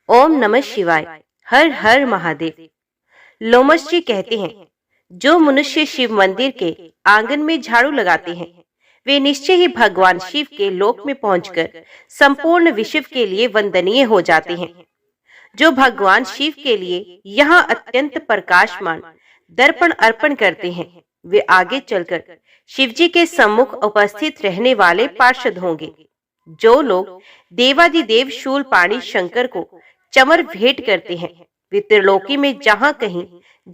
ओम नमः शिवाय। हर हर महादेव। लोमश जी कहते हैं, जो मनुष्य शिव मंदिर के आंगन में झाड़ू लगाते हैं वे निश्चय ही भगवान शिव के लोक में पहुंचकर संपूर्ण विश्व के लिए वंदनीय हो जाते हैं। जो भगवान शिव के लिए यहाँ अत्यंत प्रकाशमान दर्पण अर्पण करते हैं वे आगे चलकर शिव जी के सम्मुख उपस्थित रहने वाले पार्षद होंगे। जो लोग देवादिदेव शूलपाणी शंकर को चमर भेंट करते हैं वे त्रिलोकी में जहां कहीं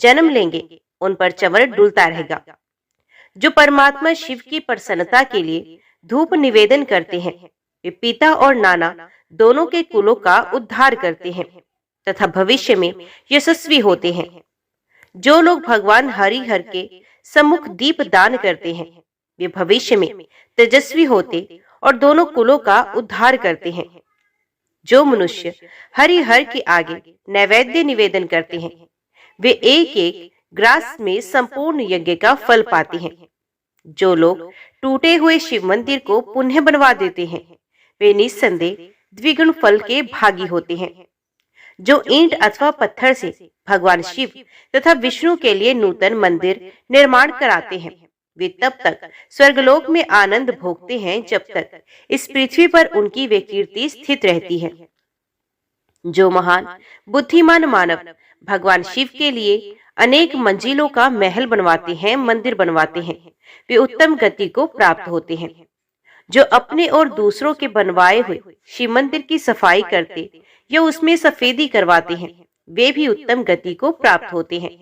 जन्म लेंगे उन पर चमर डुलता रहेगा। जो परमात्मा शिव की प्रसन्नता के लिए धूप निवेदन करते हैं वे पिता और नाना दोनों के कुलों का उद्धार करते हैं तथा भविष्य में यशस्वी होते हैं। जो लोग भगवान हरिहर के सम्मुख दीप दान करते हैं वे भविष्य में तेजस्वी होते और दोनों कुलों का उद्धार करते हैं। जो मनुष्य हरिहर के आगे नैवेद्य निवेदन करते हैं वे एक एक ग्रास में संपूर्ण यज्ञ का फल पाते हैं। जो लोग टूटे हुए शिव मंदिर को पुनः बनवा देते हैं वे निस्संदेह द्विगुण फल के भागी होते हैं। जो ईंट अथवा पत्थर से भगवान शिव तथा विष्णु के लिए नूतन मंदिर निर्माण कराते हैं वे तब तक स्वर्गलोक में आनंद भोगते हैं जब तक इस पृथ्वी पर उनकी वे कीर्ति स्थित रहती है। जो महान बुद्धिमान मानव भगवान शिव के लिए अनेक मंजिलों का महल बनवाते हैं, मंदिर बनवाते हैं, वे उत्तम गति को प्राप्त होते हैं। जो अपने और दूसरों के बनवाए हुए शिव मंदिर की सफाई करते या उसमें सफेदी करवाते हैं वे भी उत्तम गति को प्राप्त होते हैं।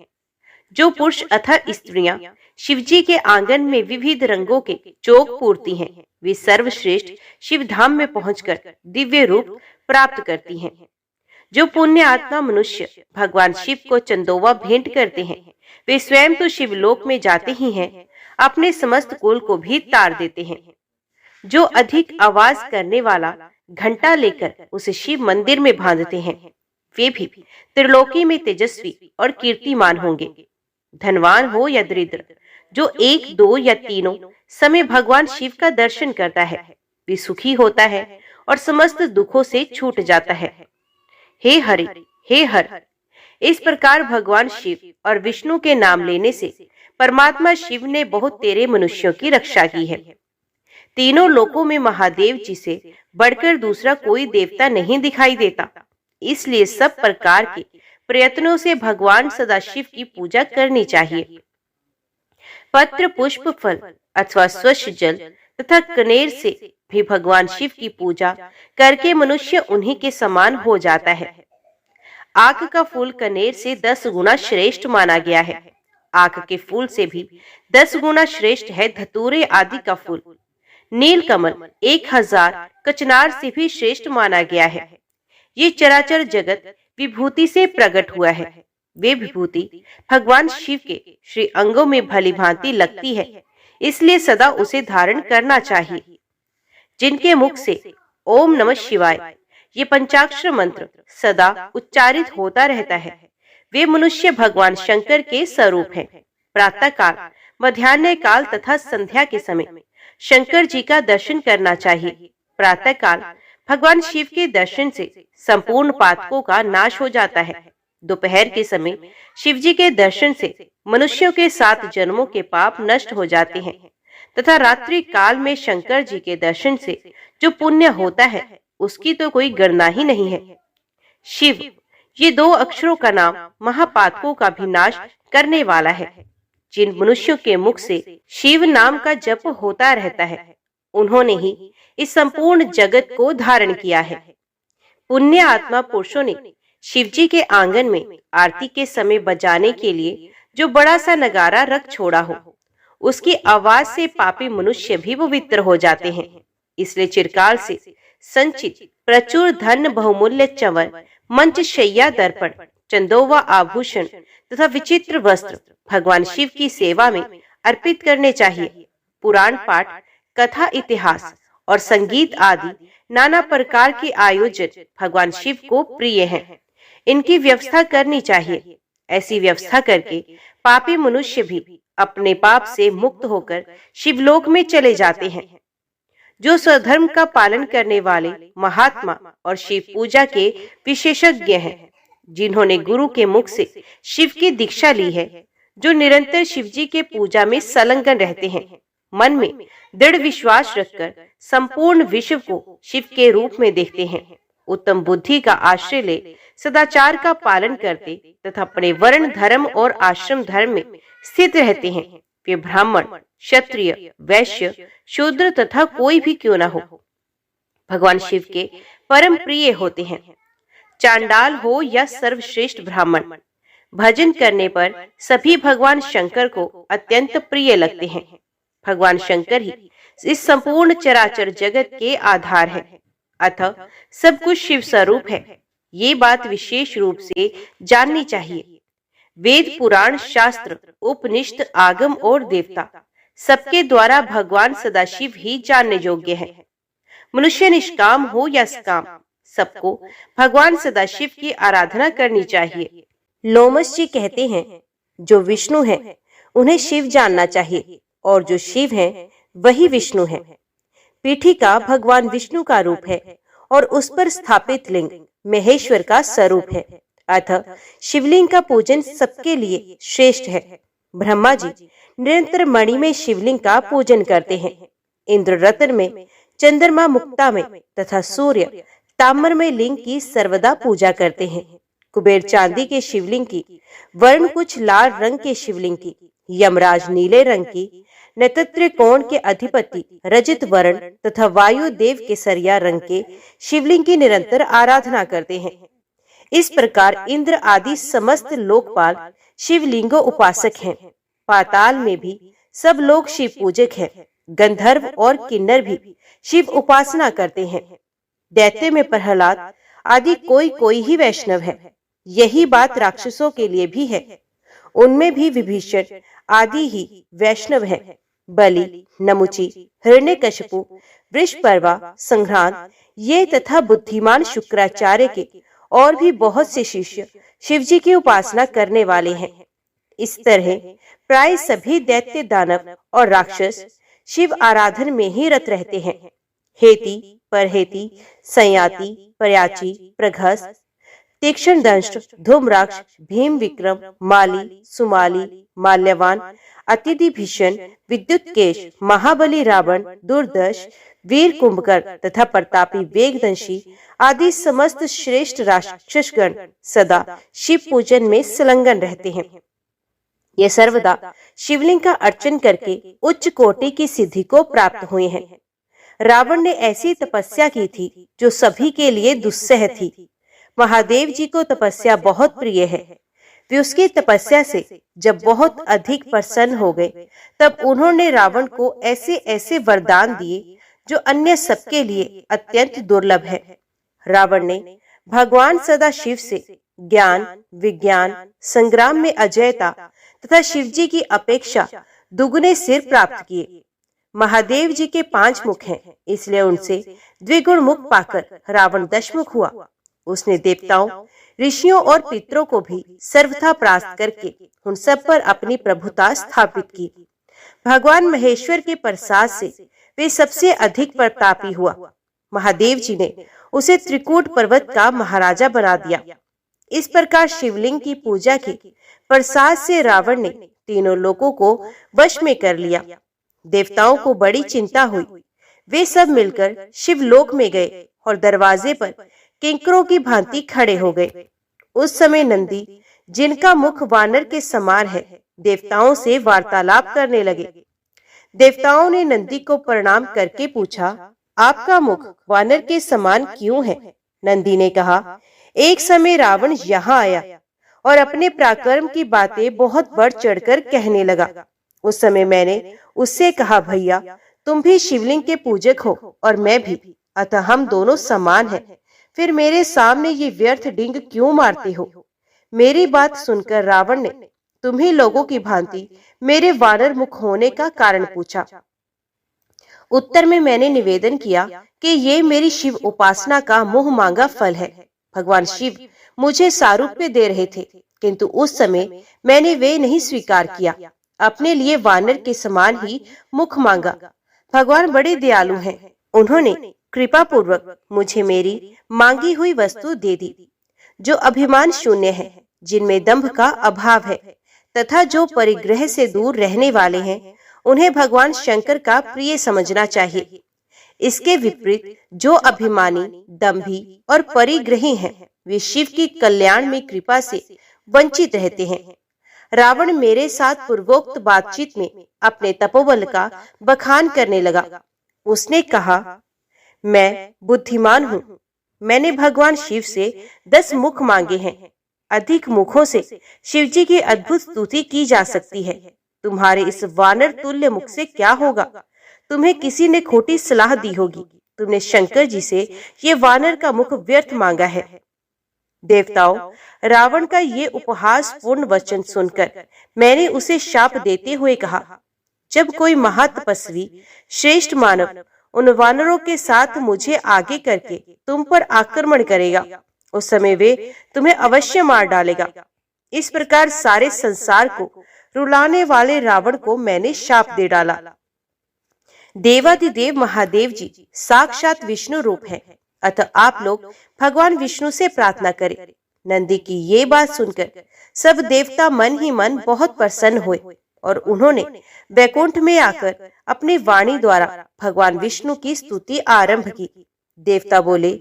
जो पुरुष अथवा स्त्रियां शिवजी के आंगन में विविध रंगों के चौक पूरती हैं वे सर्वश्रेष्ठ शिव धाम में पहुंचकर दिव्य रूप प्राप्त करती हैं। जो पुण्य आत्मा मनुष्य भगवान शिव को चंदोवा भेंट करते हैं वे स्वयं तो शिवलोक में जाते ही हैं, अपने समस्त कुल को भी तार देते हैं। जो अधिक आवाज करने वाला घंटा लेकर उसे शिव मंदिर में बांधते हैं वे भी त्रिलोकी में तेजस्वी और कीर्तिमान होंगे। धनवान हो या दरिद्र जो एक दो या तीनों समय भगवान शिव का दर्शन करता है वे सुखी होता है और समस्त दुखों से छूट जाता है। हे हरि, हे हर। इस प्रकार भगवान शिव और विष्णु के नाम लेने से परमात्मा शिव ने बहुत तेरे मनुष्यों की रक्षा की है। तीनों लोकों में महादेव जी से बढ़कर दूसरा कोई देवता नहीं दिखाई देता, इसलिए सब प्रकार के प्रयत्नों से भगवान सदाशिव की पूजा करनी चाहिए। पत्र पुष्प फल अथवा स्वच्छ जल तथा कनेर से भी भगवान शिव की पूजा करके मनुष्य उन्हीं के समान हो जाता है। आक का फूल कनेर से 10 गुना श्रेष्ठ माना गया है। आक के फूल से भी 10 गुना श्रेष्ठ है धतूरे आदि का फूल। नील कमल 1000 कचनार से भी श्रेष्ठ माना गया है। ये चराचर जगत विभूति से प्रकट हुआ है। वे विभूति भगवान शिव के श्री अंगों में भली भांति लगती है, इसलिए सदा उसे धारण करना चाहिए। जिनके मुख से ओम नमः शिवाय ये पंचाक्षर मंत्र सदा उच्चारित होता रहता है वे मनुष्य भगवान शंकर के स्वरूप हैं। प्रातः काल, मध्याह्न काल तथा संध्या के समय शंकर जी का दर्शन करना चाहिए। प्रातः काल भगवान शिव के दर्शन से संपूर्ण पातकों का नाश हो जाता है। दोपहर के समय शिव जी के दर्शन से मनुष्यों के 7 जन्मों के पाप नष्ट हो जाते हैं तथा रात्रि काल में शंकर जी के दर्शन से जो पुण्य होता है उसकी तो कोई गणना ही नहीं है। शिव ये 2 अक्षरों का नाम महापातकों का भी नाश करने वाला है। जिन मनुष्यों के मुख से शिव नाम का जप होता रहता है उन्होंने ही इस संपूर्ण जगत को धारण किया है। पुण्य आत्मा पुरुषों ने शिव जी के आंगन में आरती के समय बजाने के लिए जो बड़ा सा नगारा रख छोड़ा हो उसकी आवाज से पापी मनुष्य भी पवित्र हो जाते हैं। इसलिए चिरकाल से संचित प्रचुर धन, बहुमूल्य चंवर, मंच, शैया, दर्पण, चंदोवा आभूषण तथा विचित्र वस्त्र भगवान शिव की सेवा में अर्पित करने चाहिए। पुराण पाठ, कथा, इतिहास और संगीत आदि नाना प्रकार के आयोजन भगवान शिव को प्रिय हैं। इनकी व्यवस्था करनी चाहिए। ऐसी व्यवस्था करके पापी मनुष्य भी अपने पाप से मुक्त होकर शिवलोक में चले जाते हैं। जो स्वधर्म का पालन करने वाले महात्मा और शिव पूजा के विशेषज्ञ हैं, जिन्होंने गुरु के मुख से शिव की दीक्षा ली है, जो निरंतर शिव जी के पूजा में संलग्न रहते हैं, मन में दृढ़ विश्वास रखकर संपूर्ण विश्व को शिव के रूप में देखते हैं, उत्तम बुद्धि का आश्रय ले सदाचार का पालन करते तथा अपने वर्ण धर्म और आश्रम धर्म में स्थित रहते हैं। वे ब्राह्मण, क्षत्रिय, वैश्य, शूद्र तथा कोई भी क्यों न हो, भगवान शिव के परम प्रिय होते हैं। चांडाल हो या सर्वश्रेष्ठ ब्राह्मण, भजन करने पर सभी भगवान शंकर को अत्यंत प्रिय लगते हैं। भगवान शंकर ही इस संपूर्ण चराचर जगत के आधार है, अतः सब कुछ शिव स्वरूप है। ये बात विशेष रूप से जाननी चाहिए। वेद, पुराण, शास्त्र, उपनिषद, आगम और देवता सबके द्वारा भगवान सदाशिव ही जानने योग्य है। मनुष्य निष्काम हो या सकाम, सबको भगवान सदाशिव की आराधना करनी चाहिए। लोमस जी कहते हैं, जो विष्णु है उन्हें शिव जानना चाहिए, और जो शिव है वही विष्णु है। पीठिका भगवान विष्णु का रूप है और उस पर स्थापित लिंग महेश्वर का स्वरूप है, अतः शिवलिंग का पूजन सबके लिए श्रेष्ठ है। ब्रह्मा जी निरंतर मणि में शिवलिंग का पूजन करते हैं, इंद्र रत्न में, चंद्रमा मुक्ता में तथा सूर्य ताम्र में लिंग की सर्वदा पूजा करते हैं। कुबेर चांदी के शिवलिंग की, वर्ण कुछ लाल रंग के शिवलिंग की, यमराज नीले रंग की, नक्षत्र कोण के अधिपति रजत वर्ण तथा वायु देव केसरिया रंग के शिवलिंग की निरंतर आराधना करते हैं। इस प्रकार इंद्र आदि समस्त लोकपाल शिवलिंगो उपासक हैं। पाताल में भी सब लोग शिव पूजक हैं। गंधर्व और किन्नर भी शिव उपासना करते हैं। दैत्य में प्रहलाद आदि कोई कोई ही वैष्णव है। यही बात राक्षसों के लिए भी है, उनमें भी विभीषण आदि ही वैष्णव हैं। बलि, नमुची, हिरण्यकशिपु, वृषपर्वा, संघ्रान ये तथा बुद्धिमान शुक्राचार्य के और भी बहुत से शिष्य शिवजी की उपासना करने वाले हैं। इस तरह प्राय सभी दैत्य, दानव और राक्षस शिव आराधन में ही रत रहते हैं। हेती, परहेती, संयाति, प्रयाची, प्रघस, तीक्ष्ण दंष्ट, धूम्राक्ष, भीम विक्रम, माली, सुमाली, माल्यवान, अतिथि भीषण, विद्युत केश, महाबली रावण, दुर्दश, वीर कुंभकर्ण तथा प्रतापी वेगदंशी आदि समस्त श्रेष्ठ राक्षसगण सदा शिव पूजन में संलग्न रहते हैं। ये सर्वदा शिवलिंग का अर्चन करके उच्च कोटि की सिद्धि को प्राप्त हुए हैं। रावण ने ऐसी तपस्या की थी जो सभी के लिए दुस्सह थी। महादेव जी को तपस्या बहुत प्रिय है। वे उसकी तपस्या से जब बहुत अधिक प्रसन्न हो गए, तब उन्होंने रावण को ऐसे ऐसे वरदान दिए जो अन्य सबके लिए अत्यंत दुर्लभ है। रावण ने भगवान सदाशिव से ज्ञान, विज्ञान, संग्राम में अजयता तथा शिवजी की अपेक्षा दुगुने सिर प्राप्त किए। महादेव जी के 5 मुख हैं, इसलिए उनसे द्विगुण मुख पाकर रावण दशमुख हुआ। उसने देवताओं, ऋषियों और पितरों को भी सर्वथा परास्त करके उन सब पर अपनी प्रभुता स्थापित की। भगवान महेश्वर के प्रसाद से वे सबसे अधिक प्रतापी हुआ। महादेव जी ने उसे त्रिकूट पर्वत का महाराजा बना दिया। इस प्रकार शिवलिंग की पूजा के प्रसाद से रावण ने तीनों लोगों को वश में कर लिया। देवताओं को बड़ी चिंता हुई। वे सब मिलकर शिवलोक में गए और दरवाजे पर किंकरों की भांति खड़े हो गए। उस समय नंदी, जिनका मुख वानर के समान है, देवताओं से वार्तालाप करने लगे। देवताओं ने नंदी को प्रणाम करके पूछा, आपका मुख वानर के समान क्यों है? नंदी ने कहा, एक समय रावण यहाँ आया और अपने पराक्रम की बातें बहुत बढ़ चढ़कर कहने लगा। उस समय मैंने उससे कहा, भैया तुम भी शिवलिंग के पूजक हो और मैं भी, अतः हम दोनों समान हैं। फिर मेरे सामने ये व्यर्थ डिंग क्यों मारते हो? मेरी बात सुनकर रावण ने तुम्ही लोगों की भांति मेरे वानर मुख होने का कारण पूछा। उत्तर में मैंने निवेदन किया कि ये मेरी शिव उपासना का मुंह मांगा फल है। भगवान शिव मुझे सारूप्य दे रहे थे, किंतु उस समय मैंने वे नहीं स्वीकार किया। अपने लिए वानर के समान ही मुख मांगा। भगवान बड़े दयालु हैं, उन्होंने कृपा पूर्वक मुझे मेरी मांगी हुई वस्तु दे दी। जो अभिमान शून्य है, जिनमें दंभ का अभाव है तथा जो परिग्रह से दूर रहने वाले हैं, उन्हें भगवान शंकर का प्रिय समझना चाहिए। इसके विपरीत जो अभिमानी, दंभी और परिग्रही हैं, वे शिव की कल्याण में कृपा से वंचित रहते हैं। रावण मेरे साथ पूर्वोक्त बातचीत में अपने तपोबल का बखान करने लगा। उसने कहा, मैं बुद्धिमान हूँ। मैंने भगवान शिव से 10 मुख मांगे हैं। अधिक मुखों से शिवजी की अद्भुत स्तुति की जा सकती है। तुम्हारे इस वानर तुल्य मुख से क्या होगा? तुम्हें किसी ने खोटी सलाह दी होगी। तुमने शंकर जी से ये वानर का मुख व्यर्थ मांगा है। देवताओं, रावण का ये उपहास पूर्ण वचन सुनकर मैंने उसे शाप देते हुए कहा, जब कोई महातपस्वी श्रेष्ठ मानव उन वानरों के साथ मुझे आगे करके तुम पर आक्रमण करेगा, उस समय वे तुम्हें अवश्य मार डालेगा। इस प्रकार सारे संसार को रुलाने वाले रावण को मैंने शाप दे डाला। देवादिदेव महादेव जी साक्षात विष्णु रूप है, अतः आप लोग भगवान विष्णु से प्रार्थना करें। नंदी की ये बात सुनकर सब देवता मन ही मन बहुत प्रसन्न हुए और उन्होंने वैकुंठ में आकर अपनी वाणी द्वारा भगवान विष्णु की स्तुति आरंभ की। देवता बोले,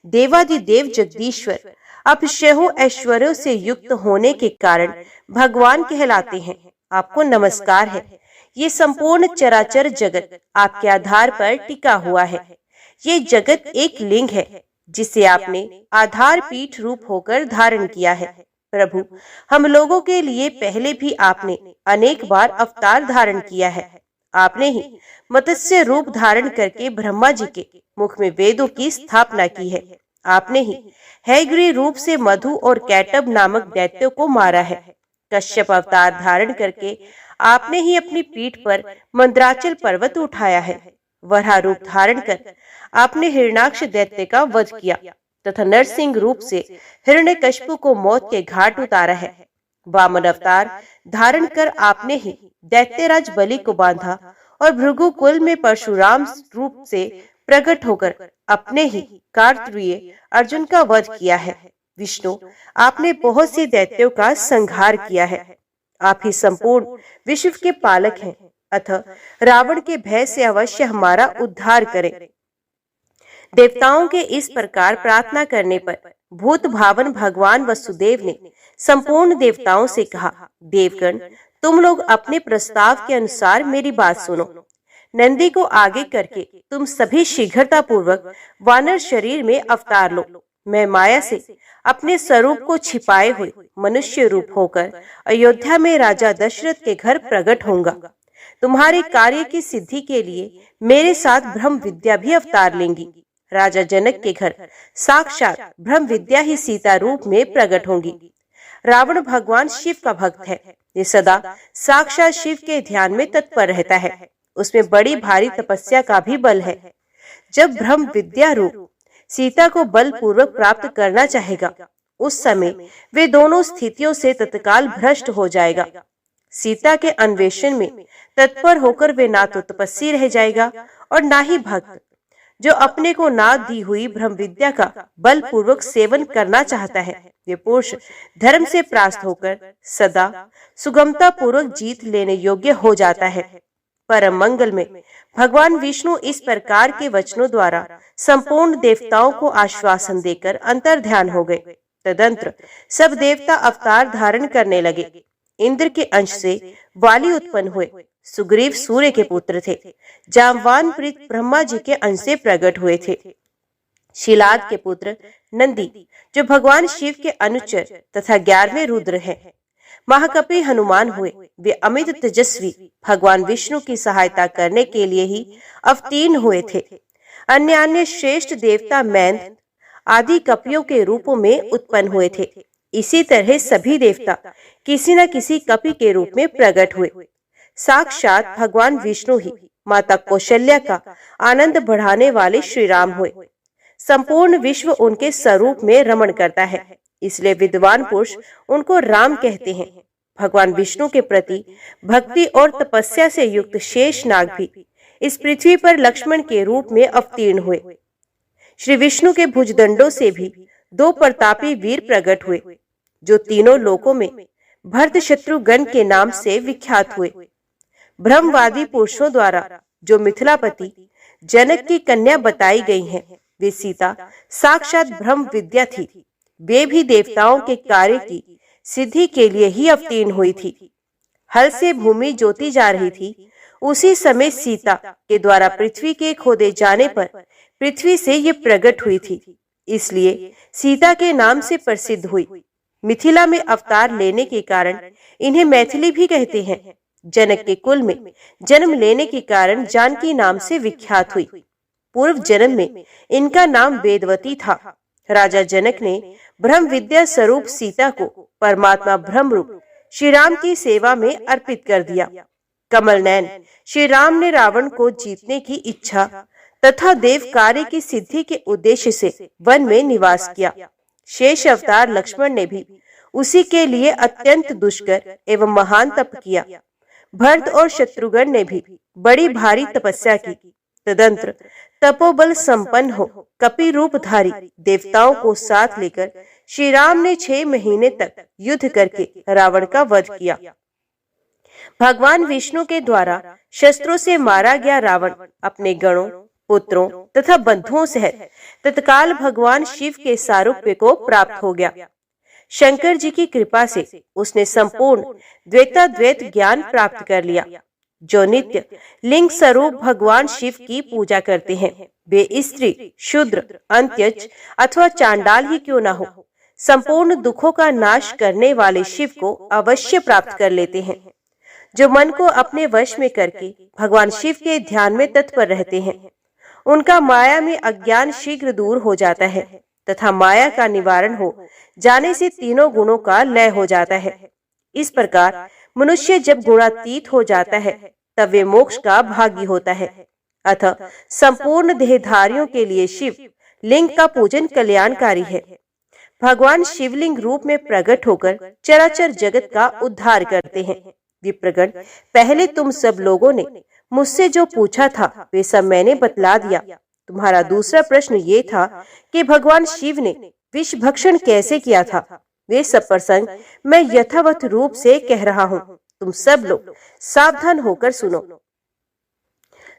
देवादिदेव जगदीश्वर, आप शहो ऐश्वर्यों से युक्त होने के कारण भगवान कहलाते हैं। आपको नमस्कार है। ये संपूर्ण चराचर जगत आपके आधार पर टिका हुआ है। ये जगत एक लिंग है जिसे आपने आधार पीठ रूप होकर धारण किया है। प्रभु, हम लोगों के लिए पहले भी आपने अनेक बार अवतार धारण किया है। आपने ही मत्स्य रूप धारण करके ब्रह्मा जी के मुख में वेदों की स्थापना की है। आपने ही हैग्री रूप से मधु और कैटब नामक दैत्यों को मारा है। कश्यप अवतार धारण करके आपने ही अपनी पीठ पर मंद्राचल पर्वत उठाया है। वराह रूप धारण कर आपने हिरणाक्ष दैत्य का वध किया तथा नरसिंह रूप से हिरण्यकश्यप को मौत के घाट उतारा है। वामन अवतार धारण कर आपने ही दैत्यराज बलि को बांधा और भृगु कुल में परशुराम रूप से प्रकट होकर अपने ही कार्तवीर्य अर्जुन का वध किया है। विष्णु, आपने बहुत से दैत्यों का संहार किया है। आप ही संपूर्ण विश्व के पालक हैं, अतः रावण के भय से अवश्य हमारा उद्धार करें। देवताओं के इस प्रकार प्रार्थना करने पर भूत भावन भगवान वसुदेव ने संपूर्ण देवताओं से कहा, देवगण, तुम लोग अपने प्रस्ताव के अनुसार मेरी बात सुनो। नंदी को आगे करके तुम सभी शीघ्रता पूर्वक वानर शरीर में अवतार लो। मैं माया से अपने स्वरूप को छिपाए हुए मनुष्य रूप होकर अयोध्या में राजा दशरथ के घर प्रकट होऊंगा। तुम्हारे कार्य की सिद्धि के लिए मेरे साथ ब्रह्म विद्या भी अवतार लेंगी। राजा जनक के घर साक्षात ब्रह्म विद्या ही सीता रूप में प्रकट होंगी। रावण भगवान शिव का भक्त है। ये सदा साक्षात शिव के ध्यान में तत्पर रहता है। उसमें बड़ी भारी तपस्या का भी बल है। जब ब्रह्म विद्या रूप सीता को बल पूर्वक प्राप्त करना चाहेगा, उस समय वे दोनों स्थितियों से तत्काल भ्रष्ट हो जाएगा। सीता के अन्वेषण में तत्पर होकर वे ना तो तपस्वी रह जाएगा और ना ही भक्त। जो अपने को ना दी हुई ब्रह्म विद्या का बल पूर्वक सेवन करना चाहता है, वे पुरुष धर्म से परास्त होकर सदा सुगमता पूर्वक जीत लेने योग्य हो जाता है। परम मंगल में भगवान विष्णु इस प्रकार के वचनों द्वारा संपूर्ण देवताओं को आश्वासन देकर अंतर्ध्यान हो गए। तदंतर सब देवता अवतार धारण करने लगे। इंद्र के अंश से वाली उत्पन्न हुए। सुग्रीव सूर्य के पुत्र थे। जामवान प्रीत ब्रह्मा जी के अंश से प्रकट हुए थे। शिलाद के पुत्र नंदी, जो भगवान शिव के अनुचर तथा 11वें रुद्र हैं। महाकपि हनुमान हुए। वे अमित तेजस्वी भगवान विष्णु की सहायता करने के लिए ही अवतीर्ण हुए थे। अन्य अन्य श्रेष्ठ देवता मैंद आदि कपियों के रूपों में उत्पन्न हुए थे। इसी तरह सभी देवता किसी न किसी कपि के रूप में प्रकट हुए। साक्षात भगवान विष्णु ही माता कौशल्या का आनंद बढ़ाने वाले श्री राम हुए। संपूर्ण विश्व उनके स्वरूप में रमण करता है, इसलिए विद्वान पुरुष उनको राम कहते हैं। भगवान विष्णु के प्रति भक्ति और तपस्या से युक्त शेष नाग भी इस पृथ्वी पर लक्ष्मण के रूप में अवतीर्ण हुए। श्री विष्णु के भुजदंडों से भी दो प्रतापी वीर प्रकट हुए, जो तीनों लोकों में भरत शत्रुघ्न के नाम से विख्यात हुए। ब्रह्मवादी पुरुषों द्वारा जो मिथिलापति जनक की कन्या बताई गई हैं, वे सीता साक्षात ब्रह्म विद्या थी। वे भी देवताओं के कार्य की सिद्धि के लिए ही अवतीर्ण हुई थी। हल से भूमि जोती जा रही थी, उसी समय सीता के द्वारा पृथ्वी के खोदे जाने पर पृथ्वी से ये प्रकट हुई थी, इसलिए सीता के नाम से प्रसिद्ध हुई। मिथिला में अवतार लेने के कारण इन्हें मैथिली भी कहते हैं। जनक के कुल में जन्म लेने के कारण जानकी नाम से विख्यात हुई। पूर्व जन्म में इनका नाम वेदवती था। राजा जनक ने ब्रह्म विद्या स्वरूप सीता को परमात्मा ब्रह्म रूप श्री राम की सेवा में अर्पित कर दिया। कमल नयन श्री राम ने रावण को जीतने की इच्छा तथा देव कार्य की सिद्धि के उद्देश्य से वन में निवास किया। शेष अवतार लक्ष्मण ने भी उसी के लिए अत्यंत दुष्कर एवं महान तप किया। भरत और शत्रुघ्न ने भी बड़ी भारी तपस्या की। तदंतर तपोबल संपन्न हो कपि रूपधारी देवताओं को साथ लेकर श्री राम ने 6 महीने तक युद्ध करके रावण का वध किया। भगवान विष्णु के द्वारा शस्त्रों से मारा गया रावण अपने गणों, पुत्रों तथा बंधुओं सहित तत्काल भगवान शिव के सारूप्य को प्राप्त हो गया। शंकर जी की कृपा से उसने संपूर्ण द्वैताद्वैत ज्ञान प्राप्त कर लिया। जो नित्य लिंग स्वरूप भगवान शिव की पूजा करते हैं, वे स्त्री, शूद्र, अंत्यज अथवा चांडाल ही क्यों न हो, संपूर्ण दुखों का नाश करने वाले शिव को अवश्य प्राप्त कर लेते हैं। जो मन को अपने वश में करके भगवान शिव के ध्यान में तत्पर रहते हैं, उनका माया में अज्ञान शीघ्र दूर हो जाता है तथा माया का निवारण हो जाने से तीनों गुणों का लय हो जाता है। इस प्रकार मनुष्य जब गुणातीत हो जाता है, तब वे मोक्ष का भागी होता है। अतः संपूर्ण देहधारियों के लिए शिव लिंग का पूजन कल्याणकारी है। भगवान शिवलिंग रूप में प्रकट होकर चराचर जगत का उद्धार करते हैं। विप्रगण, पहले तुम सब लोगों ने मुझसे जो पूछा था वे सब मैंने बतला दिया। तुम्हारा दूसरा प्रश्न ये था कि भगवान शिव ने विष भक्षण कैसे किया था। वे सब प्रसंग मैं यथावत रूप से कह रहा हूँ, तुम सब लोग सावधान होकर सुनो।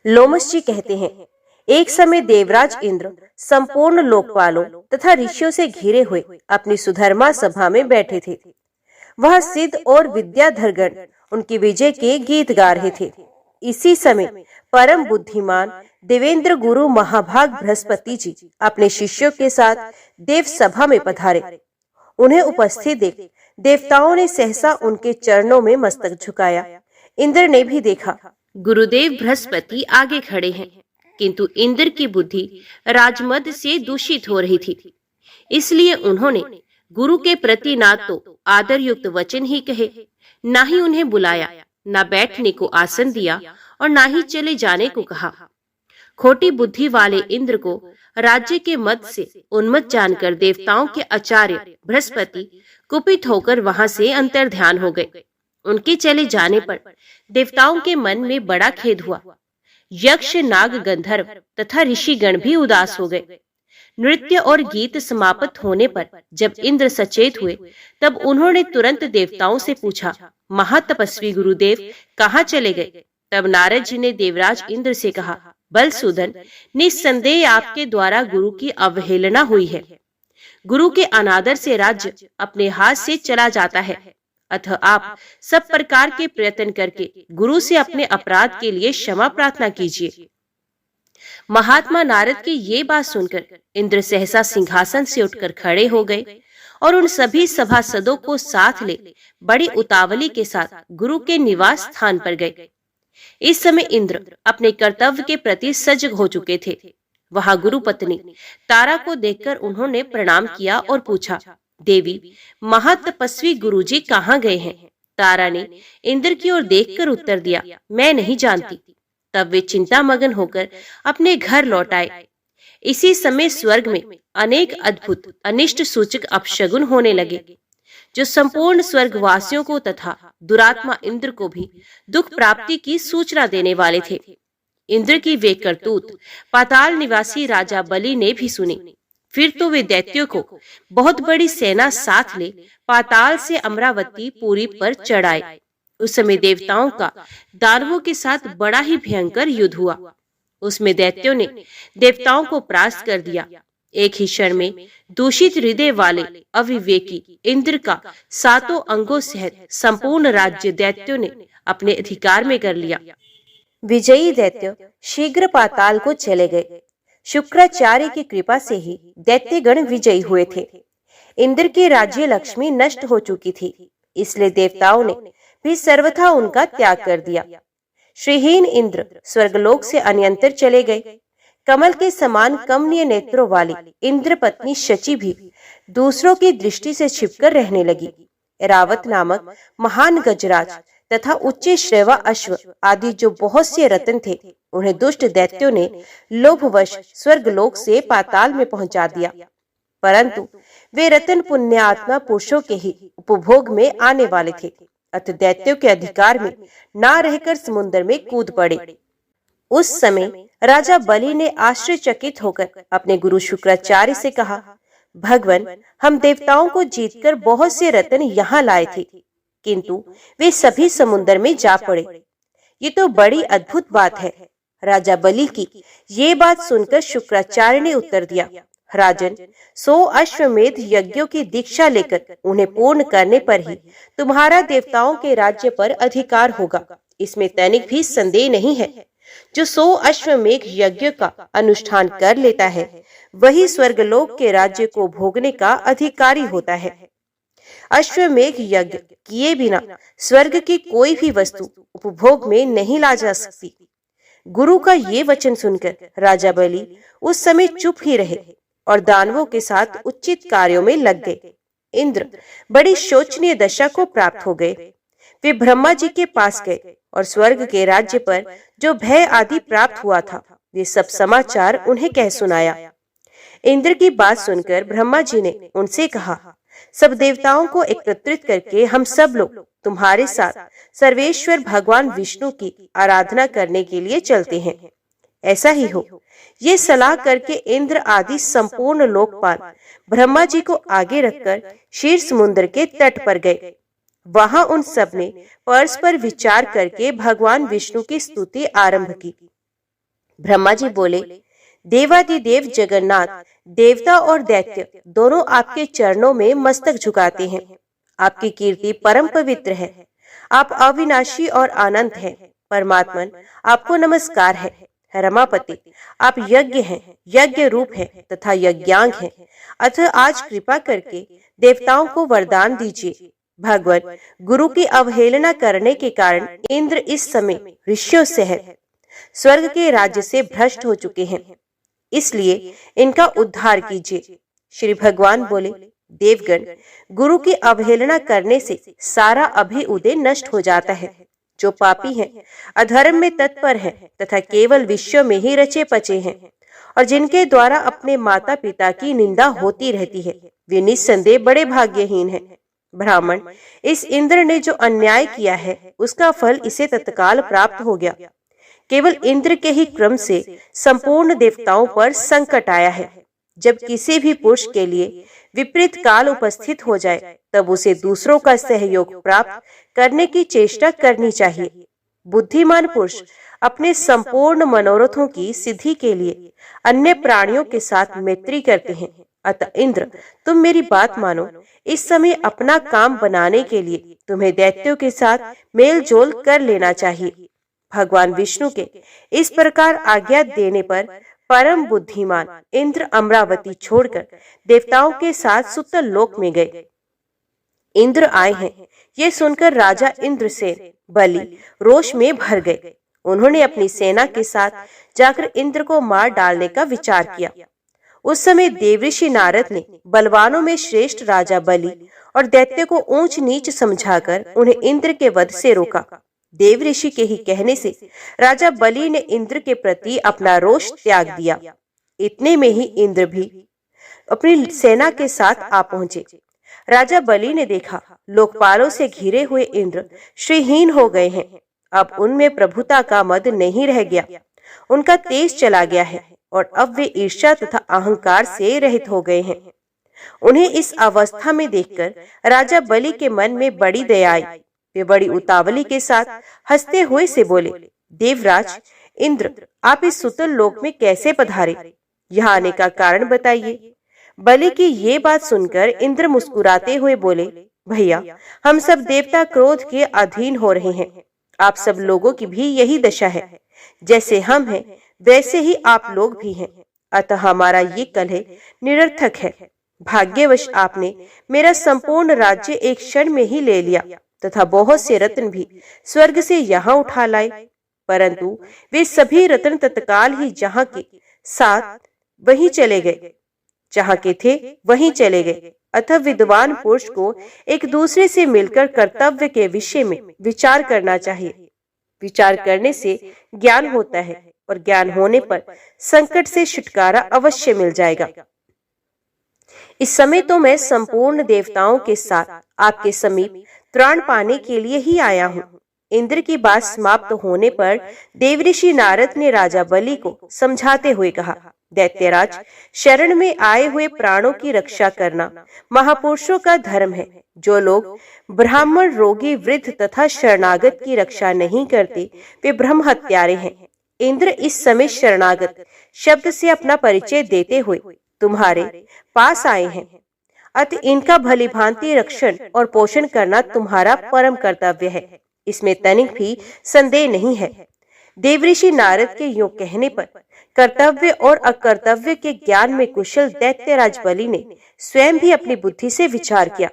लोमश जी कहते हैं, एक समय देवराज इंद्र संपूर्ण लोकपालों तथा ऋषियों से घिरे हुए अपनी सुधर्मा सभा में बैठे थे। वह सिद्ध और विद्याधरगण उनकी विजय के गीत गा रहे थे। इसी समय परम बुद्धिमान देवेंद्र गुरु महाभाग बृहस्पति जी अपने शिष्यों के साथ देव सभा में पधारे। उन्हें उपस्थित देख देवताओं ने सहसा उनके चरणों में मस्तक झुकाया। इंद्र ने भी देखा गुरुदेव बृहस्पति आगे खड़े हैं, किंतु इंद्र की बुद्धि राजमद से दूषित हो रही थी। इसलिए उन्होंने गुरु के प्रति ना तो आदर युक्त वचन ही कहे, ना ही उन्हें बुलाया, ना बैठने को आसन दिया और ना ही चले जाने को कहा। खोटी बुद्धि वाले इंद्र को राज्य के मद से उन्मत्त जानकर देवताओं के आचार्य बृहस्पति कुपित होकर वहां से अंतर्ध्यान हो गए। उनके चले जाने पर देवताओं के मन में बड़ा खेद हुआ। यक्ष, नाग, गंधर्व तथा ऋषिगण भी उदास हो गए। नृत्य और गीत समाप्त होने पर जब इंद्र सचेत हुए, तब उन्होंने तुरंत देवताओं से पूछा, महातपस्वी गुरुदेव कहाँ चले गए? तब नारद जी ने देवराज इंद्र से कहा, बलसूदन, निस्संदेह आपके द्वारा गुरु की अवहेलना हुई है। गुरु के अनादर से राज्य अपने हाथ से चला जाता है। अतः आप सब प्रकार के प्रयत्न करके गुरु से अपने अपराध के लिए क्षमा प्रार्थना कीजिए। महात्मा नारद की ये बात सुनकर इंद्र सहसा सिंहासन से उठकर खड़े हो गए और उन सभी सभासदों को साथ ले बड़ी उतावली के साथ गुरु के निवास स्थान पर गए। इस समय इंद्र अपने कर्तव्य के प्रति सजग हो चुके थे। वहां गुरु पत्नी तारा को देखकर उन्होंने प्रणाम किया और पूछा, देवी, महातपस्वी गुरुजी कहाँ गए हैं? तारा ने इंद्र की ओर देखकर उत्तर दिया, मैं नहीं जानती। तब वे चिंता मगन होकर अपने घर लौट आए। इसी समय स्वर्ग में अनेक अद्भुत अनिष्ट सूचक अपशगुन होने लगे, जो संपूर्ण स्वर्गवासियों को तथा दुरात्मा इंद्र को भी दुख प्राप्ति की सूचना देने वाले थे। इंद्र की वे करतूत पाताल निवासी राजा बलि ने भी सुनी। फिर तो वे दैत्यों को बहुत बड़ी सेना साथ ले पाताल से अमरावती पुरी पर चढ़ाए। उस समय देवताओं का दानवों के साथ बड़ा ही भयंकर युद्ध हुआ। उसमें दैत्यों ने देवताओं को परास्त कर दिया। एक ही क्षण में दूषित हृदय वाले अविवेकी इंद्र का 7 अंगों सहित संपूर्ण राज्य दैत्यों ने अपने अधिकार में कर लिया। विजयी दैत्य शीघ्र पाताल को चले गए। शुक्राचार्य की कृपा से ही दैत्यगण विजयी हुए थे। इंद्र की राज्य लक्ष्मी नष्ट हो चुकी थी, इसलिए देवताओं ने भी सर्वथा उनका त्याग कर दिया। श्रीहीन इंद्र स्वर्गलोक से अन्यंतर चले गए। कमल के समान कमनीय नेत्रों वाली इंद्र पत्नी शची भी दूसरों की दृष्टि से छिपकर रहने लगी। रावत नामक महान गजराज तथा उच्च श्रेवा अश्व आदि जो बहुत से रत्न थे, उन्हें दुष्ट दैत्यों ने लोभवश स्वर्गलोक से पाताल में पहुंचा दिया। परंतु वे रत्न पुण्यात्मा पुरुषों के ही उपभोग में आने वाले थे, अतः दैत्यों के अधिकार में ना रहकर समुद्र में कूद पड़े। उस समय राजा बलि ने आश्चर्यचकित होकर अपने गुरु शुक्राचार्य से कहा, भगवान, हम देवताओं को जीतकर बहुत से रत्न यहाँ लाए थे, किंतु वे सभी समुद्र में जा पड़े। ये तो बड़ी अद्भुत बात है। राजा बलि की ये बात सुनकर शुक्राचार्य ने उत्तर दिया, राजन, 100 अश्वमेध यज्ञों की दीक्षा लेकर उन्हें पूर्ण करने पर ही तुम्हारा देवताओं के राज्य पर अधिकार होगा। इसमें तनिक भी संदेह नहीं है। जो 100 अश्वमेघ यज्ञ का अनुष्ठान कर लेता है, वही स्वर्गलोक के राज्य को भोगने का अधिकारी होता है। अश्वमेघ यज्ञ किए बिना स्वर्ग की कोई भी वस्तु उपभोग में नहीं ला जा सकती। गुरु का ये वचन सुनकर राजा बलि उस समय चुप ही रहे और दानवों के साथ उचित कार्यों में लग गए। इंद्र बड़ी शोचनीय दशा को प्राप्त हो गए। वे ब्रह्मा जी के पास गए और स्वर्ग के राज्य पर जो भय आदि प्राप्त हुआ था, वे सब समाचार उन्हें कह सुनाया। इंद्र की बात सुनकर ब्रह्मा जी ने उनसे कहा, सब देवताओं को एकत्रित करके हम सब लोग तुम्हारे साथ सर्वेश्वर भगवान विष्णु की आराधना करने के लिए चलते हैं। ऐसा ही हो। ये सलाह करके इंद्र आदि संपूर्ण लोकपाल ब्रह्मा जी को आगे रखकर क्षीर समुद्र के तट पर गए। वहां उन सब ने परस्पर विचार करके भगवान विष्णु की स्तुति आरंभ की। ब्रह्मा जी बोले, देवादिदेव जगन्नाथ, देवता और दैत्य दोनों आपके चरणों में मस्तक झुकाते हैं। आपकी कीर्ति परम पवित्र है। आप अविनाशी और अनंत हैं। परमात्मन, आपको नमस्कार है। रमापति, आप यज्ञ हैं, यज्ञ रूप हैं तथा यज्ञांग हैं। अतः आज कृपा करके देवताओं को वरदान दीजिए। भगवान, गुरु की अवहेलना करने के कारण इंद्र इस समय ऋषियों सहित स्वर्ग के राज्य से भ्रष्ट हो चुके हैं, इसलिए इनका उद्धार कीजिए। श्री भगवान बोले, देवगण, गुरु की अवहेलना करने से सारा अभ्युदय नष्ट हो जाता है। जो पापी हैं, अधर्म में तत्पर हैं तथा केवल विषयों में ही रचे पचे हैं और जिनके द्वारा अपने माता पिता की निंदा होती रहती है, वे निस्संदेह बड़े भाग्यहीन हैं। ब्राह्मण, इस इंद्र ने जो अन्याय किया है, उसका फल इसे तत्काल प्राप्त हो गया। केवल इंद्र के ही क्रम से संपूर्ण देवताओं पर संकट आया है। जब किसी भी पुरुष के लिए विपरीत काल उपस्थित हो जाए, तब उसे दूसरों का सहयोग प्राप्त करने की चेष्टा करनी चाहिए। बुद्धिमान पुरुष अपने संपूर्ण मनोरथों की सिद्धि के लिए अन्य प्राणियों के साथ मैत्री करते हैं। अतः इंद्र, तुम मेरी बात मानो। इस समय अपना काम बनाने के लिए तुम्हें दैत्यों के साथ मेल जोल कर लेना चाहिए। भगवान विष्णु के इस प्रकार आज्ञा देने पर परम बुद्धिमान इंद्र अमरावती छोड़कर देवताओं के साथ सुतल लोक में गए। इंद्र आए हैं, ये सुनकर राजा इंद्रसेन बलि रोष में भर गए। उन्होंने अपनी सेना के साथ जाकर इंद्र को मार डालने का विचार किया। उस समय देवऋषि नारद ने बलवानों में श्रेष्ठ राजा बलि और दैत्य को ऊंच नीच समझाकर उन्हें इंद्र के वध से रोका। देवऋषि के ही कहने से राजा बलि ने इंद्र के प्रति अपना रोष त्याग दिया। इतने में ही इंद्र भी अपनी सेना के साथ आ पहुंचे। राजा बलि ने देखा, लोकपालों से घिरे हुए इंद्र श्रीहीन हो गए हैं। अब उनमें प्रभुता का मद नहीं रह गया। उनका तेज चला गया है और अब वे ईर्ष्या तथा अहंकार से रहित हो गए हैं। उन्हें इस अवस्था में देखकर राजा बलि के मन में बड़ी दया आई। वे बड़ी उतावली के साथ हंसते हुए से बोले, देवराज इंद्र, आप इस सुतल लोक में कैसे पधारे? यहाँ आने का कारण बताइए। बलि की ये बात सुनकर इंद्र मुस्कुराते हुए बोले, भैया, हम सब देवता क्रोध के अधीन हो रहे हैं। आप सब लोगों की भी यही दशा है। जैसे हम हैं वैसे ही आप लोग भी हैं। अतः हमारा ये कलह निरर्थक है। भाग्यवश आपने मेरा संपूर्ण राज्य एक क्षण में ही ले लिया तथा बहुत से रत्न भी स्वर्ग से यहाँ उठा लाए, परंतु वे सभी रत्न तत्काल ही जहाँ के साथ वहीं चले गए, जहाँ के थे वहीं चले गए। अतः विद्वान पुरुष को एक दूसरे से मिलकर कर्तव्य के विषय में विचार करना चाहिए। विचार करने से ज्ञान होता है और ज्ञान होने पर संकट से छुटकारा अवश्य मिल जाएगा। इस समय तो मैं संपूर्ण देवताओं के साथ आपके समीप त्राण पाने के लिए ही आया हूँ। इंद्र की बात समाप्त होने पर देवऋषि नारद ने राजा बलि को समझाते हुए कहा, दैत्यराज, शरण में आए हुए प्राणों की रक्षा करना महापुरुषों का धर्म है। जो लोग ब्राह्मण, रोगी, वृद्ध तथा शरणागत की रक्षा नहीं करते वे ब्रह्म हत्यारे हैं। इंद्र इस समय शरणागत शब्द से अपना परिचय देते हुए तुम्हारे पास आए हैं। अतः इनका भलीभांति रक्षण और पोषण करना तुम्हारा परम कर्तव्य है। इसमें तनिक भी संदेह नहीं है। देवऋषि नारद के यूं कहने पर कर्तव्य और अकर्तव्य के ज्ञान में कुशल दैत्यराज बलि ने स्वयं भी अपनी बुद्धि से विचार किया।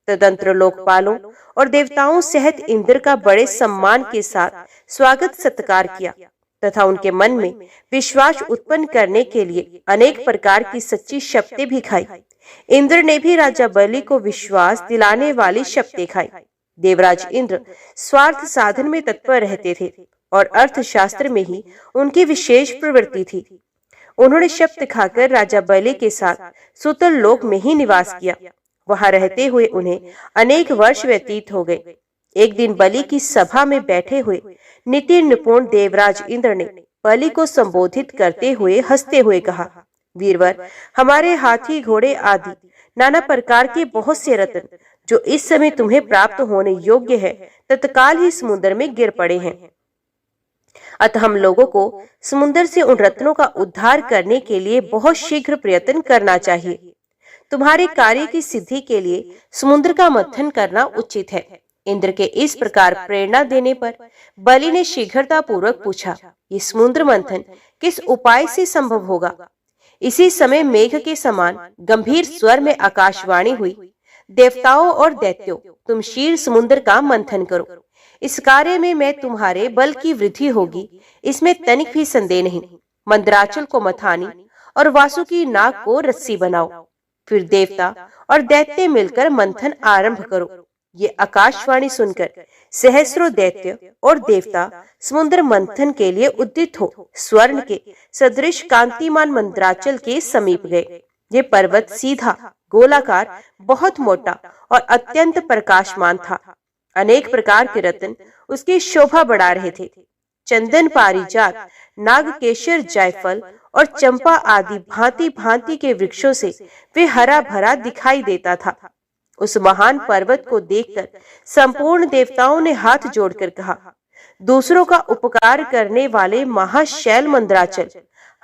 तदंतर लोकपालों और देवताओं सहित इंद्र का बड़े सम्मान के साथ स्वागत सत्कार किया तथा उनके मन में विश्वास उत्पन्न करने के लिए अनेक प्रकार की सच्ची शपथें भी खाई। इंद्र ने भी राजा बलि को विश्वास दिलाने वाली शपथें खाई। देवराज इंद्र स्वार्थ साधन में तत्पर रहते थे और अर्थशास्त्र में ही उनकी विशेष प्रवृत्ति थी। उन्होंने शपथ खाकर राजा बलि के साथ सुतल लोक में ही निवास किया। वहां रहते हुए उन्हें अनेक वर्ष व्यतीत हो गए। एक दिन बलि की सभा में बैठे हुए नीति निपुण देवराज इंद्र ने बलि को संबोधित करते हुए हंसते हुए कहा, वीरवर, हमारे हाथी, घोड़े आदि नाना प्रकार के बहुत से रत्न जो इस समय तुम्हें प्राप्त होने योग्य है तत्काल ही समुद्र में गिर पड़े हैं। अतः हम लोगों को समुद्र से उन रत्नों का उद्धार करने के लिए बहुत शीघ्र प्रयत्न करना चाहिए। तुम्हारे कार्य की सिद्धि के लिए समुद्र का मंथन करना उचित है। इंद्र के इस प्रकार प्रेरणा देने पर बलि ने शीघ्रता पूर्वक पूछा, ये समुद्र मंथन किस उपाय से संभव होगा? इसी समय मेघ के समान गंभीर स्वर में आकाशवाणी हुई, देवताओं और दैत्यों, तुम क्षीर समुद्र का मंथन करो। इस कार्य में मैं तुम्हारे बल की वृद्धि होगी, इसमें तनिक भी संदेह नहीं। मंदराचल को मथानी और वासुकी नाग को रस्सी बनाओ। फिर देवता और दैत्य मिलकर मंथन आरंभ करो। ये आकाशवाणी सुनकर सहस्रों दैत्य और देवता समुद्र मंथन के लिए उद्यत हो स्वर्ण के सदृश कांतिमान मंदराचल के समीप गए। ये पर्वत सीधा, गोलाकार, बहुत मोटा और अत्यंत प्रकाशमान था। अनेक प्रकार के रत्न उसकी शोभा बढ़ा रहे थे। चंदन, पारिजात, नागकेशर, जायफल और चंपा आदि भांति भांति के वृक्षों से वे हरा भरा दिखाई देता था। उस महान पर्वत को देखकर संपूर्ण देवताओं ने हाथ जोड़कर कहा, दूसरों का उपकार करने वाले महाशैल मंदराचल,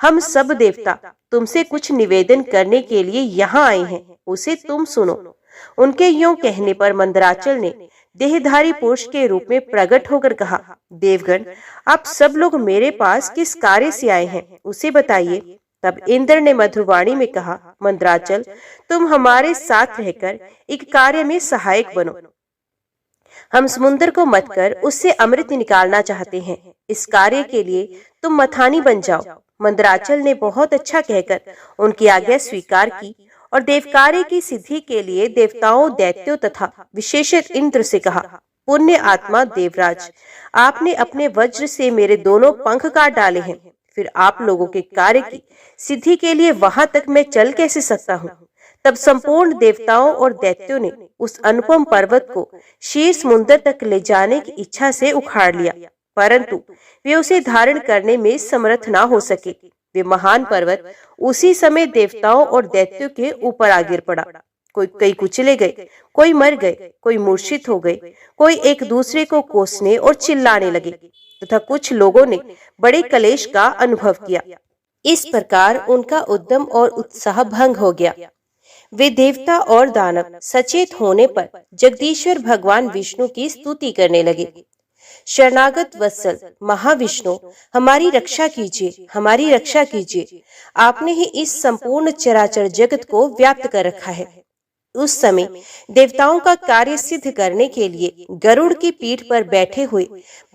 हम सब देवता तुमसे कुछ निवेदन करने के लिए यहाँ आए हैं, उसे तुम सुनो। उनके यूं कहने पर मंदराचल ने देहधारी पुरुष के रूप में प्रकट होकर कहा, देवगण, आप सब लोग मेरे पास किस कार्य से आए हैं, उसे बताइए। तब इंद्र ने मधुरवाणी में कहा, मंदराचल, तुम हमारे साथ रहकर एक कार्य में सहायक बनो। हम समुद्र को मत कर उससे अमृत निकालना चाहते हैं। इस कार्य के लिए तुम मथानी बन जाओ। मंदराचल ने बहुत अच्छा कहकर उनकी आज्ञा स्वीकार की और देवकार्य की सिद्धि के लिए देवताओं, दैत्यों तथा विशेषत इंद्र से कहा, पुण्य आत्मा देवराज, आपने अपने वज्र से मेरे दोनों पंख काट डाले हैं। फिर आप लोगों के कार्य की सिद्धि के लिए वहां तक मैं चल कैसे सकता हूँ? तब संपूर्ण देवताओं और दैत्यों ने उस अनुपम पर्वत को शीर समुद्र तक ले जाने की इच्छा से उखाड़ लिया। परंतु वे उसे धारण करने में समर्थ ना हो सके। वे महान पर्वत उसी समय देवताओं और दैत्यों के ऊपर आ गिर पड़ा। कई कुचले गए, कोई मर गए, कोई मूर्छित हो गए, कोई एक दूसरे को कोसने और चिल्लाने लगे तथा कुछ लोगों ने बड़े कलेश का अनुभव किया। इस प्रकार उनका उद्यम और उत्साह भंग हो गया। वे देवता और दानव सचेत होने पर जगदीश्वर भगवान विष्णु की स्तुति करने लगे। शरणागत वत्सल महाविष्णु, हमारी रक्षा कीजिए, हमारी रक्षा कीजिए। आपने ही इस संपूर्ण चराचर जगत को व्याप्त कर रखा है। उस समय देवताओं का कार्य सिद्ध करने के लिए गरुड़ की पीठ पर बैठे हुए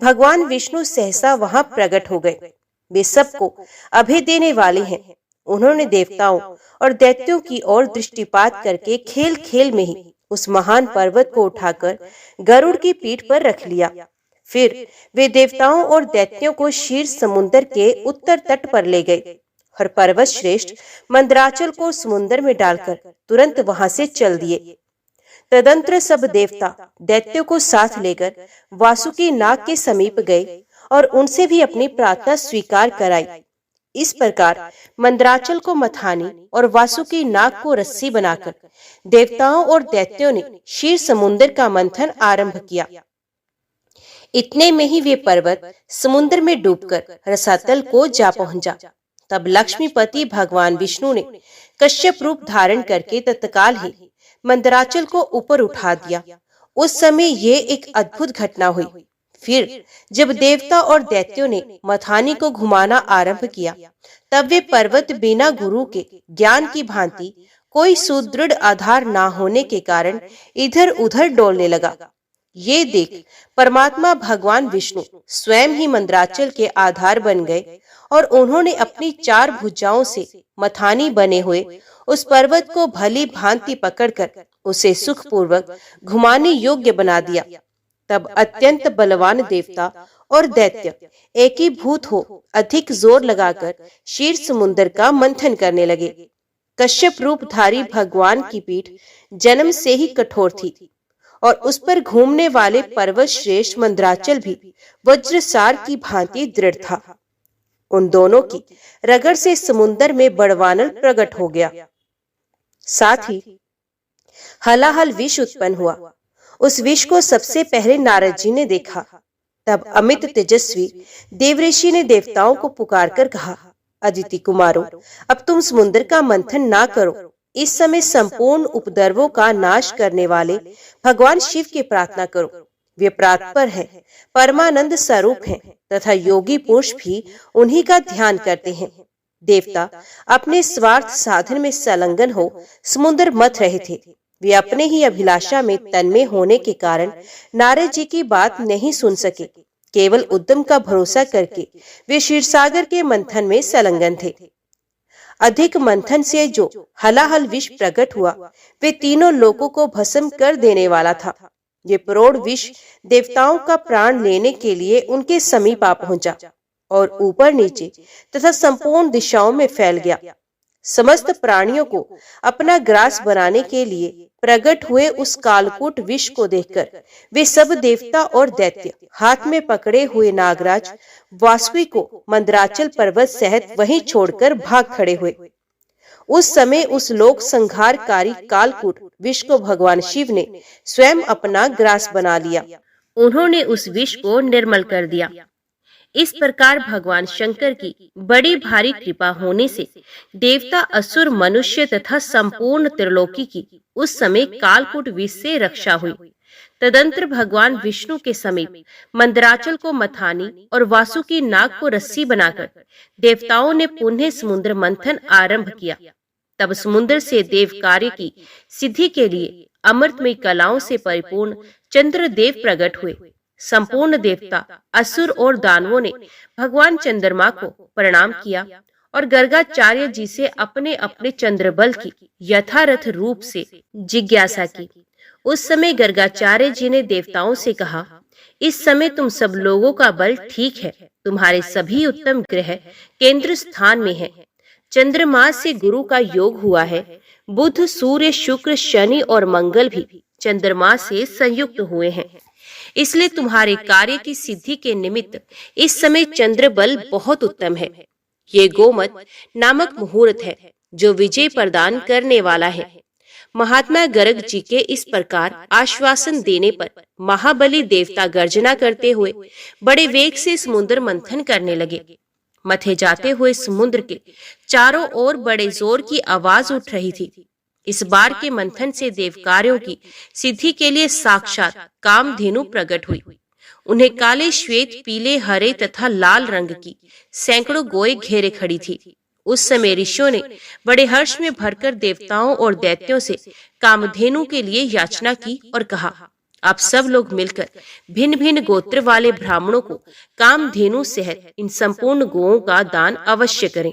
भगवान विष्णु सहसा वहां प्रकट हो गए। वे सबको अभय देने वाले हैं। उन्होंने देवताओं और दैत्यों की ओर दृष्टिपात करके खेल खेल में ही उस महान पर्वत को उठाकर गरुड़ की पीठ पर रख लिया। फिर वे देवताओं और दैत्यों को क्षीर समुद्र के उत्तर तट पर ले गए और पर्वत श्रेष्ठ मंदराचल को समुद्र में डालकर तुरंत वहां से चल दिए। तदंतर सब देवता दैत्यों को साथ लेकर वासुकी नाग के समीप गए और उनसे भी अपनी प्रार्थना स्वीकार कराई। इस प्रकार मंदराचल को मथानी और वासुकी नाग को रस्सी बनाकर देवताओं और दैत्यों ने क्षीर समुद्र का मंथन आरंभ किया। इतने में ही वे पर्वत समुद्र में डूबकर रसातल को जा पहुंचा। तब लक्ष्मीपति भगवान विष्णु ने कश्यप रूप धारण करके तत्काल ही मंदराचल को ऊपर उठा दिया। उस समय ये एक अद्भुत घटना हुई। फिर जब देवता और दैत्यों ने मथानी को घुमाना आरंभ किया, तब वे पर्वत बिना गुरु के ज्ञान की भांति कोई सुदृढ़ आधार ना होने के कारण इधर उधर डोलने लगा। ये देख परमात्मा भगवान विष्णु स्वयं ही मंदराचल के आधार बन गए और उन्होंने अपनी 4 भुजाओं से मथानी बने हुए उस पर्वत को भली भांति पकड़कर उसे सुखपूर्वक घुमाने योग्य बना दिया। तब अत्यंत बलवान देवता और दैत्य एकीभूत हो अधिक जोर लगाकर क्षीर समुद्र का मंथन करने लगे। कश्यप रूपधारी भगवान की पीठ जन्म से ही कठोर थी और उस पर घूमने वाले पर्वत श्रेष्ठ मंदराचल भी वज्रसार की भांति दृढ़ था। उन दोनों की रगड़ से समुद्र में बड़वानल प्रकट हो गया। साथ ही हलाहल विष उत्पन्न हुआ। उस विष को सबसे पहले नारद जी ने देखा। तब अमित तेजस्वी देवऋषि ने देवताओं को पुकारकर कहा, अदिति कुमारों, अब तुम समुद्र का मंथन ना करो। इस समय संपूर्ण उपद्रवों का नाश करने वाले भगवान शिव की प्रार्थना करो। वे प्रातपर हैं, परमानंद स्वरूप हैं तथा योगी पुरुष भी उन्हीं का ध्यान करते हैं। देवता अपने स्वार्थ साधन में संलग्न हो समुद्र मथ रहे थे। वे अपने ही अभिलाषा में तन्मय होने के कारण नारद जी की बात नहीं सुन सके। केवल उद्यम का भरोसा करके वे क्षीरसागर के मंथन में संलग्न थे। अधिक मंथन से जो हलाहल विष प्रकट हुआ, वे तीनों लोगों को भस्म कर देने वाला था। ये प्रौढ़ विष देवताओं का प्राण लेने के लिए उनके समीप आ पहुंचा और ऊपर नीचे तथा संपूर्ण दिशाओं में फैल गया। समस्त प्राणियों को अपना ग्रास बनाने के लिए प्रकट हुए उस कालकूट विष को देखकर वे सब देवता और दैत्य हाथ में पकड़े हुए नागराज वासुकी को मंदराचल पर्वत सहित वहीं छोड़कर भाग खड़े हुए। उस समय उस लोक संहारकारी कालकूट विष को भगवान शिव ने स्वयं अपना ग्रास बना लिया। उन्होंने उस विष को निर्मल कर दिया। इस प्रकार भगवान शंकर की बड़ी भारी कृपा होने से देवता, असुर, मनुष्य तथा संपूर्ण त्रिलोकी की उस समय कालकूट विष से रक्षा हुई। तदंतर भगवान विष्णु के समीप मंदराचल को मथानी और वासुकी नाग को रस्सी बनाकर देवताओं ने पुनः समुद्र मंथन आरंभ किया। तब समुद्र से देव कार्य की सिद्धि के लिए अमृतमय कलाओं से परिपूर्ण चंद्रदेव प्रकट हुए। संपूर्ण देवता, असुर और दानवों ने भगवान चंद्रमा को प्रणाम किया और गर्गाचार्य जी से अपने अपने चंद्रबल की यथारथ रूप से जिज्ञासा की। उस समय गर्गाचार्य जी ने देवताओं से कहा, इस समय तुम सब लोगों का बल ठीक है। तुम्हारे सभी उत्तम ग्रह केंद्र स्थान में हैं। चंद्रमा से गुरु का योग हुआ है। बुध, सूर्य, शुक्र, शनि और मंगल भी चंद्रमा से संयुक्त हुए हैं। इसलिए तुम्हारे कार्य की सिद्धि के निमित्त इस समय चंद्र बल बहुत उत्तम है। ये गोमत नामक मुहूर्त है जो विजय प्रदान करने वाला है। महात्मा गर्ग जी के इस प्रकार आश्वासन देने पर महाबली देवता गर्जना करते हुए बड़े वेग से समुद्र मंथन करने लगे। मथे जाते हुए समुद्र के चारों ओर बड़े जोर की आवाज उठ रही थी। इस बार के मंथन से देव कार्यों की सिद्धि के लिए साक्षात कामधेनु प्रकट हुई। उन्हें काले, श्वेत, पीले, हरे तथा लाल रंग की सैकड़ों गोए घेरे खड़ी थी। उस समय ऋषियों ने बड़े हर्ष में भरकर देवताओं और दैत्यों से कामधेनु के लिए याचना की और कहा, आप सब लोग मिलकर भिन्न भिन्न गोत्र वाले ब्राह्मणों को कामधेनु सहित इन संपूर्ण गोओं का दान अवश्य करें।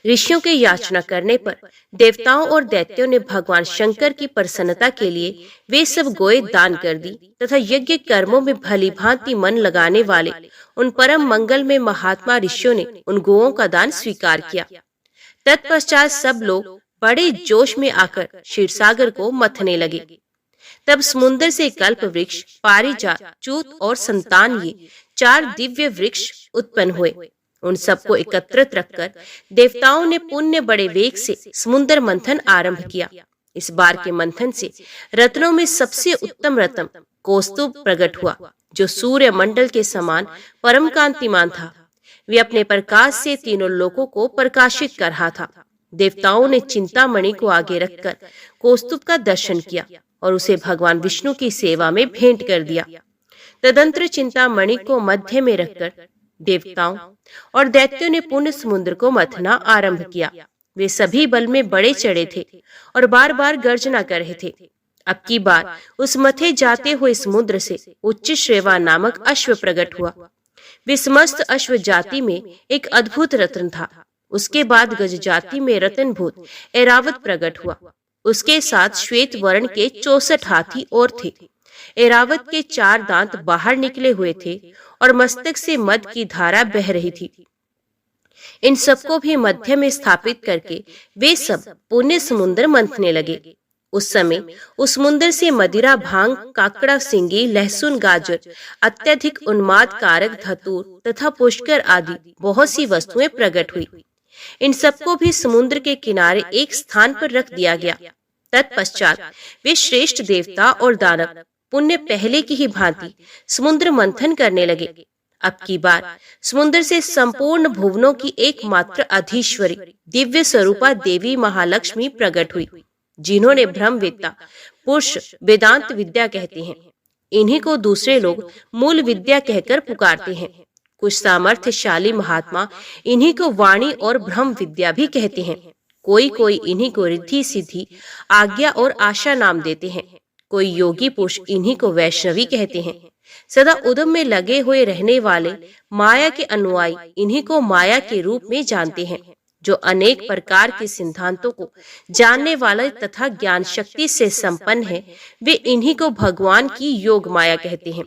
ऋषियों के याचना करने पर देवताओं और दैत्यों ने भगवान शंकर की प्रसन्नता के लिए वे सब गोए दान कर दी तथा यज्ञ कर्मों में भली भांति मन लगाने वाले उन परम मंगल में महात्मा ऋषियों ने उन गोओं का दान स्वीकार किया। तत्पश्चात सब लोग बड़े जोश में आकर क्षीरसागर को मथने लगे। तब समुद्र से कल्प वृक्ष, पारिजात, चूत और संतान ये 4 दिव्य वृक्ष उत्पन्न हुए। उन सबको एकत्रित रखकर देवताओं ने पुण्य बड़े वेग से समुद्र मंथन आरंभ किया। इस बार के मंथन से रत्नों में सबसे उत्तम रत्न कौस्तुभ प्रकट हुआ, जो सूर्य मंडल के समान परम कांतिमान था। वे अपने प्रकाश से तीनों लोकों को प्रकाशित कर रहा था। देवताओं ने चिंतामणि को आगे रखकर कौस्तुभ का दर्शन किया और उसे भगवान विष्णु की सेवा में भेंट कर दिया। तदंतर चिंतामणि को मध्य में रखकर देवताओं और दैत्यों ने पुण्य समुद्र को मथना आरंभ किया। वे सभी बल में बड़े चढ़े थे और बार बार गर्जना कर रहे थे। अब की बार उस मथे जाते हुए समुद्र से उच्च श्रेवा नामक अश्व प्रकट हुआ। वे समस्त अश्व जाति में एक अद्भुत रत्न था। उसके बाद गज जाति में रत्नभूत ऐरावत प्रकट हुआ। उसके साथ श्वेत वर्ण के 64 हाथी और थे। ऐरावत के 4 दांत बाहर निकले हुए थे और मस्तक से मद की धारा बह रही थी। इन सबको भी मध्य में स्थापित करके वे सब पुण्य समुद्र मंथने लगे। उस समय उस समुद्र से मदिरा, भांग, काकड़ा, सिंगी, लहसुन, गाजर, अत्यधिक उन्माद कारक धतूर तथा पुष्कर आदि बहुत सी वस्तुएं प्रकट हुई। इन सबको भी समुद्र के किनारे एक स्थान पर रख दिया गया। तत्पश्चात वे श्रेष्ठ देवता और दानव पुण्य पहले की ही भांति समुद्र मंथन करने लगे। अब की बार समुद्र से संपूर्ण भुवनों की एकमात्र अधीश्वरी दिव्य स्वरूपा देवी महालक्ष्मी प्रकट हुई, जिन्होंने ब्रह्मवेत्ता पुरुष वेदांत विद्या कहते हैं। इन्हीं को दूसरे लोग मूल विद्या कहकर पुकारते हैं। कुछ सामर्थ्यशाली महात्मा इन्हीं को वाणी और ब्रह्म विद्या भी कहते हैं। कोई कोई इन्हीं को रिद्धि, सिद्धि, आज्ञा और आशा नाम देते हैं। कोई योगी पुरुष इन्हीं को वैष्णवी कहते हैं। सदा उद्यम में लगे हुए रहने वाले माया के अनुयायी इन्हीं को माया के रूप में जानते हैं। जो अनेक प्रकार के सिद्धांतों को जानने वाले तथा ज्ञान शक्ति से संपन्न है, वे इन्हीं को भगवान की योग माया कहते हैं।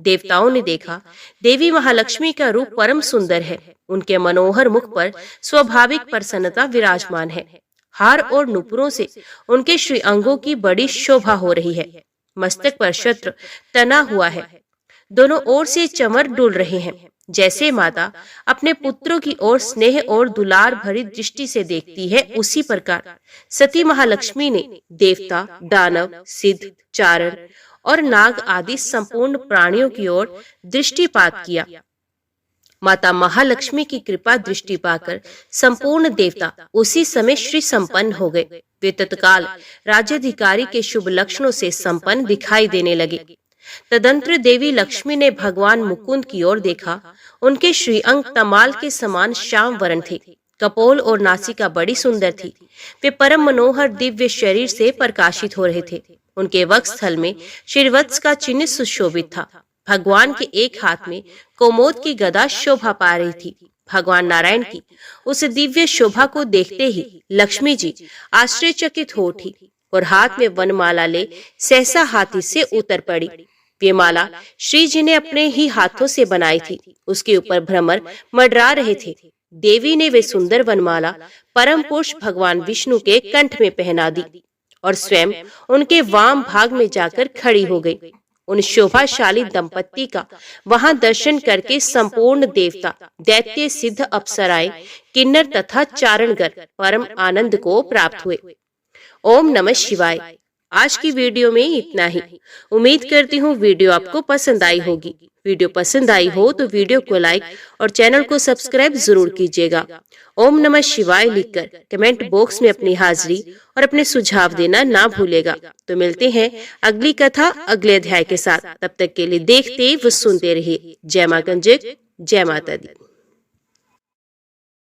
देवताओं ने देखा देवी महालक्ष्मी का रूप परम सुंदर है। उनके मनोहर मुख पर स्वाभाविक प्रसन्नता विराजमान है। हार और नुपुरों से उनके श्री अंगों की बड़ी शोभा हो रही है। मस्तक पर छत्र तना हुआ है। दोनों ओर से चमर डुल रहे हैं। जैसे माता अपने पुत्रों की ओर स्नेह और दुलार भरी दृष्टि से देखती है, उसी प्रकार सती महालक्ष्मी ने देवता, दानव, सिद्ध, चारण और नाग आदि संपूर्ण प्राणियों की ओर दृष्टिपात किया। माता महालक्ष्मी की कृपा दृष्टि पाकर संपूर्ण देवता उसी समय श्री संपन्न हो गए। वे तत्काल राज्याधिकारी के शुभ लक्षणों से संपन्न दिखाई देने लगे। तदंतर देवी लक्ष्मी ने भगवान मुकुंद की ओर देखा। उनके श्री अंग तमाल के समान श्याम वर्ण थे। कपोल और नासिका बड़ी सुंदर थी। वे परम मनोहर दिव्य शरीर से प्रकाशित हो रहे थे। उनके वक्षस्थल में श्रीवत्स का चिन्ह सुशोभित था। भगवान के एक हाथ में कोमोद की गदा शोभा पा रही थी। भगवान नारायण की उस दिव्य शोभा को देखते ही लक्ष्मी जी आश्चर्यचकित हो उठी और हाथ में वनमाला ले सहसा हाथी से उतर पड़ी। ये माला श्री जी ने अपने ही हाथों से बनाई थी। उसके ऊपर भ्रमर मंडरा रहे थे। देवी ने वे सुंदर वनमाला परम पुरुष भगवान विष्णु के कंठ में पहना दी और स्वयं उनके वाम भाग में जाकर खड़ी हो गई। उन शोभाशाली दंपत्ति का वहां दर्शन करके संपूर्ण देवता, दैत्य, सिद्ध, अप्सराएं, किन्नर तथा चारणगण परम आनंद को प्राप्त हुए। ओम नमः शिवाय। आज की वीडियो में इतना ही। उम्मीद करती हूँ वीडियो आपको पसंद आई होगी। वीडियो पसंद आई हो तो वीडियो को लाइक और चैनल को सब्सक्राइब जरूर कीजिएगा। ओम नमः शिवाय लिखकर कमेंट बॉक्स में अपनी हाजिरी और अपने सुझाव देना ना भूलेगा। तो मिलते हैं अगली कथा अगले अध्याय के साथ। तब तक के लिए देखते व सुनते रहिए। जय मां गंजक, जय माता दी।